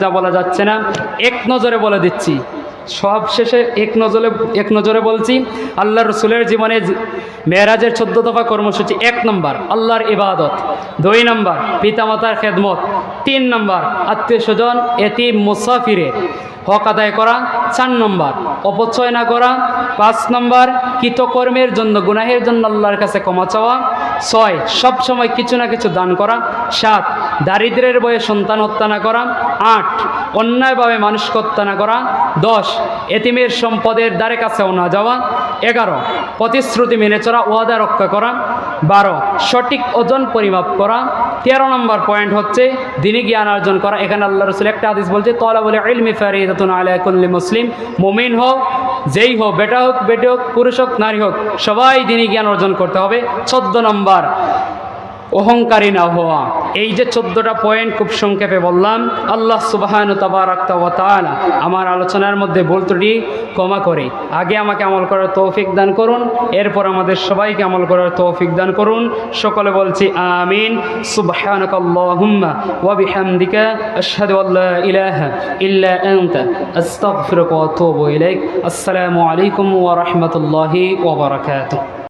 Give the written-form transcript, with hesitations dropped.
যা বলা যাচ্ছে না এক নজরে বলে দিচ্ছি। সব শেষে এক নজরে বলছি, আল্লাহ রসুলের জীবনে মেরাজের 14 দফা কর্মসূচি। 1 নম্বর আল্লাহর ইবাদত, 2 নম্বর পিতামাতার খেদমত, 3 নম্বর আত্মীয় স্বজন এতিম মুসাফিরের হক আদায় করা, 4 নম্বর অপচয় না করা, 5 নম্বর কৃতকর্মের জন্য গুনাহের জন্য আল্লাহর কাছে ক্ষমা চাওয়া, 6 সব সময় কিছু না কিছু দান করা, 7 দারিদ্র্যের বয়ে সন্তান হত্যা না করা, 8 অন্যায়ভাবে মানুষকে হত্যা না করা, 10 এতিমের সম্পদের দ্বারে কাছেও না যাওয়া, 11 প্রতিশ্রুতি মেনে চলা ওয়াদা রক্ষা করা, 12 সঠিক ওজন পরিমাপ করা, 13 নম্বর পয়েন্ট হচ্ছে দিনী জ্ঞান অর্জন করা। এখানে আল্লাহ রসুল একটা হাদিস বলছে, তলাবুল ইলমি ফারিদাতুন আলা কুল্লি মুসলিম, মুমিন হোক যেই হোক, বেটা হোক বেটে হোক, পুরুষ হোক নারী হোক, সবাই দিনী জ্ঞান অর্জন করতে হবে। 14 নম্বর অহংকারী না হওয়া। এই যে 14টা পয়েন্ট খুব সংক্ষেপে বললাম। আল্লাহ সুবহানাহু তাবারাকা ওয়া তাআলা আমার আলোচনার মধ্যে ভুল ত্রুটি ক্ষমা করে আগে আমাকে আমল করার তৌফিক দান করুন, এরপর আমাদের সবাইকে আমল করার তৌফিক দান করুন। সকলে বলছি আমিন। সুবহানাকাল্লাহুম্মা ওয়া বিহামদিকা আশহাদু আল্লা ইলাহা ইল্লা আনতা আস্তাগফিরুকা ওয়া আতুবু ইলাইক। আসসালামু আলাইকুম ওয়া রাহমাতুল্লাহি ওয়া বারাকাতুহু।